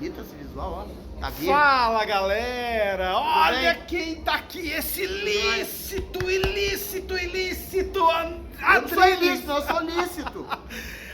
bonito esse visual, ó. Tá verde. Fala, galera! Olha bem? quem tá aqui, esse ilícito! Eu não sou ilícito, eu sou lícito.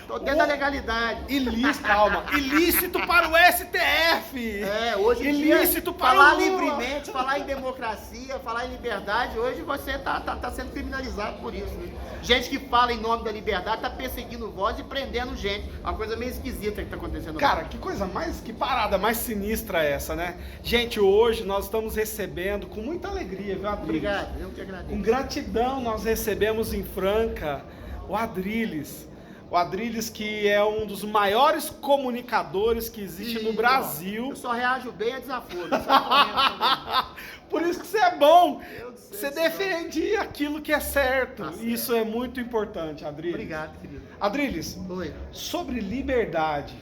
Tô dentro da legalidade. Ilícito, calma. Ilícito para o STF! Hoje em ilícito dia, para falar o Lula. livremente, falar em democracia, falar em liberdade, hoje você tá sendo criminalizado por isso, né? Gente que fala em nome da liberdade tá perseguindo voz e prendendo gente. Uma coisa meio esquisita que tá acontecendo. Cara, que parada mais sinistra é essa, né? Gente, hoje nós estamos recebendo com muita alegria, viu, Adriles? Obrigado, eu que agradeço. Com gratidão nós recebemos em Franca o Adriles. O Adriles, que é um dos maiores comunicadores que existe no Brasil. Eu só reajo bem a desaforo. Eu só correndo. Por isso que você é bom. Eu sei, Você defende aquilo que é certo. Tá certo. Isso é muito importante, Adriles. Obrigado, querido. Adriles, Oi. sobre liberdade,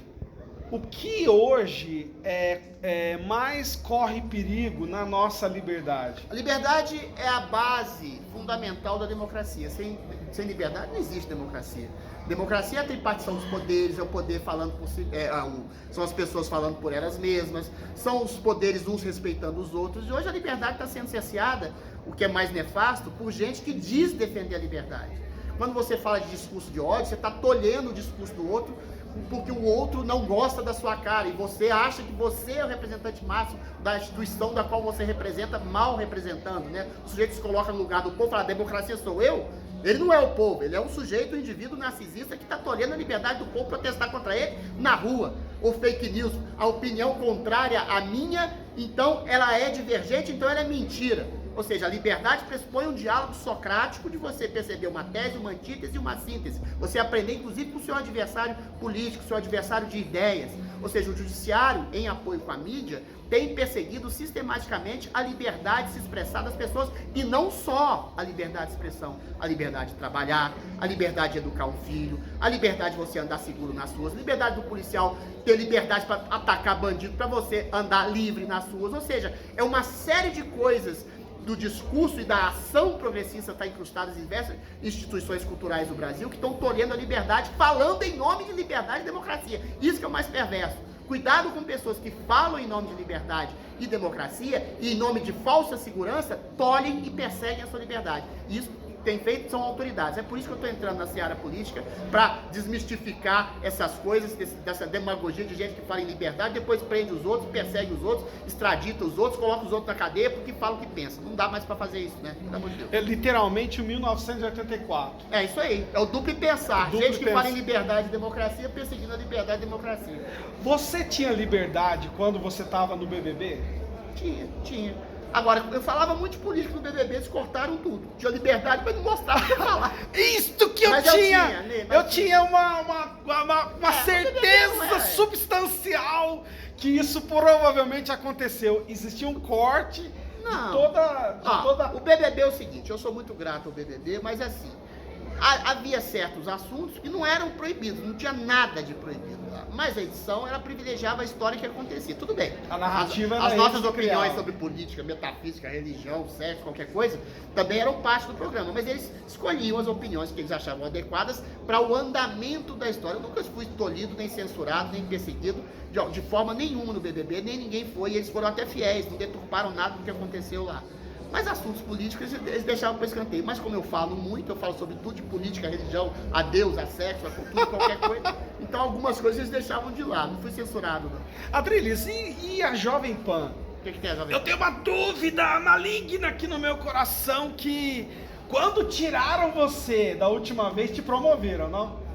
o que hoje mais corre perigo na nossa liberdade? A liberdade é a base fundamental da democracia. Sem liberdade não existe democracia. Democracia é a tripartição dos poderes, é o poder falando por si, são as pessoas falando por elas mesmas, são os poderes uns respeitando os outros. E hoje a liberdade está sendo cerceada, o que é mais nefasto, por gente que diz defender a liberdade. Quando você fala de discurso de ódio, você está tolhendo o discurso do outro, porque o outro não gosta da sua cara e você acha que você é o representante máximo da instituição da qual você representa, mal representando, né? O sujeito se coloca no lugar do povo e fala, a democracia sou eu? Ele não é o povo, ele é um sujeito, um indivíduo narcisista que está tolhendo a liberdade do povo protestar contra ele na rua. Ou fake news, a opinião contrária à minha, então ela é divergente, então ela é mentira. Ou seja, a liberdade pressupõe um diálogo socrático de você perceber uma tese, uma antítese e uma síntese. Você aprender, inclusive, com o seu adversário político, seu adversário de ideias. Ou seja, o judiciário, em apoio com a mídia, tem perseguido sistematicamente a liberdade de se expressar das pessoas, e não só a liberdade de expressão, a liberdade de trabalhar, a liberdade de educar um filho, a liberdade de você andar seguro nas ruas, a liberdade do policial ter liberdade para atacar bandido, para você andar livre nas ruas. Ou seja, é uma série de coisas do discurso e da ação progressista está incrustadas em diversas instituições culturais do Brasil que estão tolhendo a liberdade, falando em nome de liberdade e democracia. Isso que é o mais perverso. Cuidado com pessoas que falam em nome de liberdade e democracia e em nome de falsa segurança, tolhem e perseguem a sua liberdade. Isso tem feito são autoridades. É por isso que eu estou entrando na seara política, para desmistificar essas coisas, dessa demagogia de gente que fala em liberdade, depois prende os outros, persegue os outros, extradita os outros, coloca os outros na cadeia porque fala o que pensa. Não dá mais para fazer isso, né? Pelo amor de Deus. É literalmente o 1984. É isso aí. É o duplo pensar. Duplo Gente que pensar. fala em liberdade e democracia perseguindo a liberdade e democracia. Você tinha liberdade quando você estava no BBB? Tinha. Agora, eu falava muito de política no BBB, eles cortaram tudo. Tinha liberdade, mas não mostrava o que falar. Isto que eu Mas tinha! né? Eu tinha uma certeza não é. substancial que isso provavelmente aconteceu. Existia um corte de Não. toda... O BBB é o seguinte, eu sou muito grato ao BBB, mas assim, havia certos assuntos que não eram proibidos, não tinha nada de proibido lá. Mas a edição, ela privilegiava a história que acontecia. Tudo bem. A narrativa era As nossas eles que opiniões criavam. sobre política, metafísica, religião, sexo, qualquer coisa, também eram parte do programa. Mas eles escolhiam as opiniões que eles achavam adequadas para o andamento da história. Eu nunca fui tolhido, nem censurado, nem perseguido de forma nenhuma no BBB, nem ninguém foi. E eles foram até fiéis, não deturparam nada do que aconteceu lá. Mas assuntos políticos eles deixavam para escanteio. Mas como eu falo muito, eu falo sobre tudo de política, religião, a Deus, a sexo, a cultura, qualquer coisa. Então algumas coisas eles deixavam de lado. Não fui censurado, não. Adriles, e a Jovem Pan? O que tem a Jovem Eu Pan? tenho uma dúvida maligna aqui no meu coração que quando tiraram você da última vez, te promoveram, não?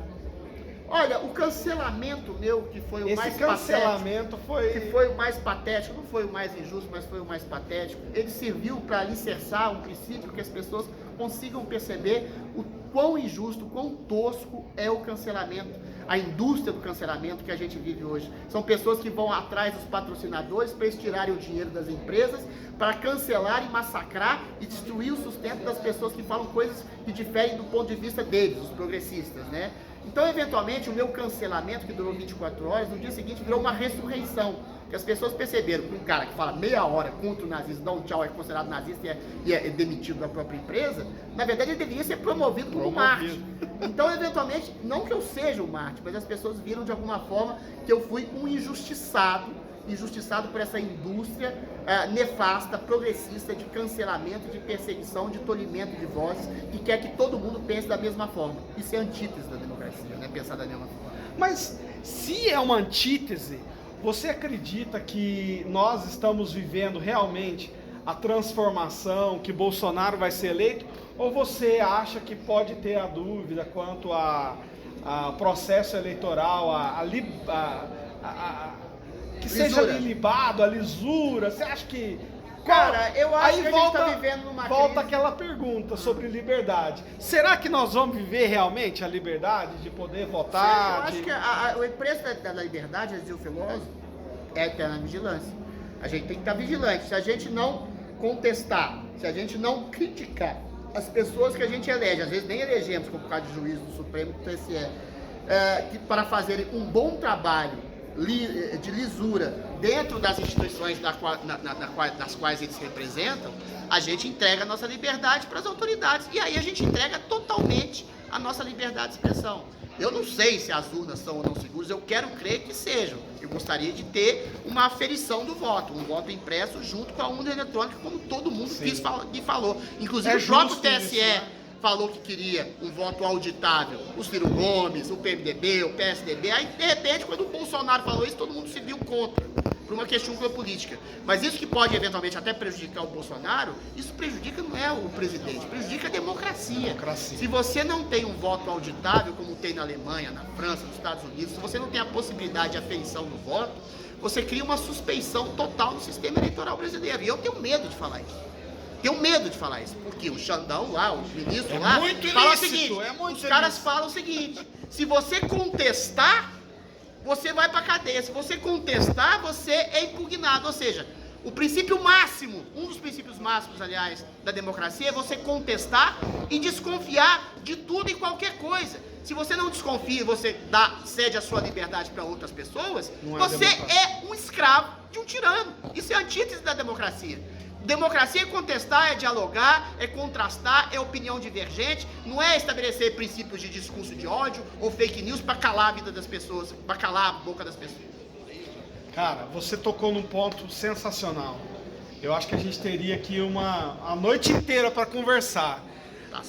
Olha, o cancelamento meu, que foi o Esse mais cancelamento patético, que foi o mais patético, não foi o mais injusto, mas foi o mais patético, ele serviu para alicerçar um princípio que as pessoas consigam perceber o quão injusto, quão tosco é o cancelamento, a indústria do cancelamento que a gente vive hoje. São pessoas que vão atrás dos patrocinadores para eles tirarem o dinheiro das empresas, para cancelar e massacrar e destruir o sustento das pessoas que falam coisas que diferem do ponto de vista deles, os progressistas, né? Então, eventualmente, o meu cancelamento, que durou 24 horas, no dia seguinte virou uma ressurreição. Que as pessoas perceberam que um cara que fala meia hora contra o nazismo, dá um tchau, é considerado nazista e é demitido da própria empresa, na verdade ele deveria ser promovido como Marte. Então, eventualmente, não que eu seja o Marte, mas as pessoas viram de alguma forma que eu fui um injustiçado injustiçado por essa indústria nefasta, progressista, de cancelamento, de perseguição, de tolimento de vozes, que quer que todo mundo pense da mesma forma. Isso é antítese da democracia, né? Pensar da mesma forma. Mas se é uma antítese, você acredita que nós estamos vivendo realmente a transformação, que Bolsonaro vai ser eleito? Ou você acha que pode ter a dúvida quanto a processo eleitoral, que seja libado, a lisura? Você acha que... Cara, eu acho aí que a gente tá vivendo numa volta crise. aquela pergunta sobre liberdade. Será que nós vamos viver realmente a liberdade de poder votar? Eu acho que o preço da liberdade, dizia o filósofo, é a eterna vigilância. A gente tem que estar vigilante. Se a gente não contestar, se a gente não criticar as pessoas que a gente elege, às vezes nem elegemos, como por causa de juízo do Supremo, do TSE, para fazerem um bom trabalho de lisura dentro das instituições das quais eles representam, a gente entrega a nossa liberdade para as autoridades. E aí a gente entrega totalmente a nossa liberdade de expressão. Eu não sei se as urnas são ou não seguras, eu quero crer que sejam. Eu gostaria de ter uma aferição do voto, um voto impresso junto com a urna eletrônica, como todo mundo falou. Inclusive o próprio TSE falou que queria um voto auditável. O Ciro Gomes, o PMDB, o PSDB. Aí, de repente, quando o Bolsonaro falou isso, todo mundo se viu contra, por uma questão política. Mas isso que pode, eventualmente, até prejudicar o Bolsonaro, isso prejudica não é o presidente, prejudica a democracia. Se você não tem um voto auditável, como tem na Alemanha, na França, nos Estados Unidos, se você não tem a possibilidade de aferição do voto, você cria uma suspeição total no sistema eleitoral brasileiro. E eu tenho medo de falar isso. Tenho medo de falar isso, porque o Xandão lá, o ministro lá, fala o seguinte, os caras falam o seguinte: se você contestar, você vai pra cadeia. Se você contestar, você é impugnado. Ou seja, o princípio máximo, um dos princípios máximos, aliás, da democracia é você contestar e desconfiar de tudo e qualquer coisa. Se você não desconfia, você cede a sua liberdade para outras pessoas, você é um escravo de um tirano. Isso é a antítese da democracia. Democracia é contestar, é dialogar, é contrastar, é opinião divergente, não é estabelecer princípios de discurso de ódio ou fake news para calar a vida das pessoas, para calar a boca das pessoas. Cara, você tocou num ponto sensacional. Eu acho que a gente teria aqui a noite inteira para conversar.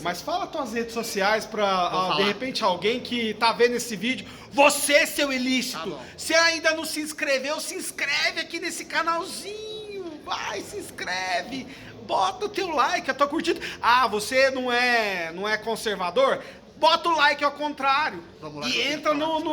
Mas fala tuas redes sociais para, de repente, alguém que tá vendo esse vídeo. Você, seu ilícito, se ainda não se inscreveu, se inscreve aqui nesse canalzinho. Vai, se inscreve, bota o teu like, a tua curtida. Ah, você não é conservador? Bota o like ao contrário. Vamos lá, e entra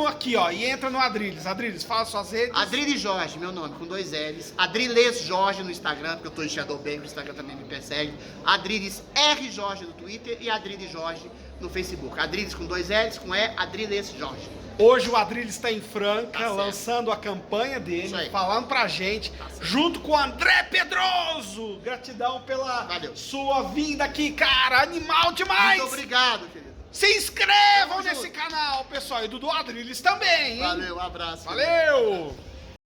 aqui, ó, e entra no Adriles. Adriles, fala suas redes. Adriles Jorge, meu nome, com 2 L's. Adriles Jorge no Instagram, porque eu tô em Shadowban, no Instagram também me persegue. Adriles R. Jorge no Twitter e Adriles Jorge no Facebook. Adriles com 2 L's, com E, Adriles Jorge. Hoje o Adriles está em Franca, lançando a campanha dele, falando pra gente, junto com o André Pedroso. Gratidão pela sua vinda aqui, cara, animal demais! Muito obrigado, querido. Se inscrevam nesse canal, pessoal, e do Adriles também, hein? Valeu, um abraço. Valeu! Querido.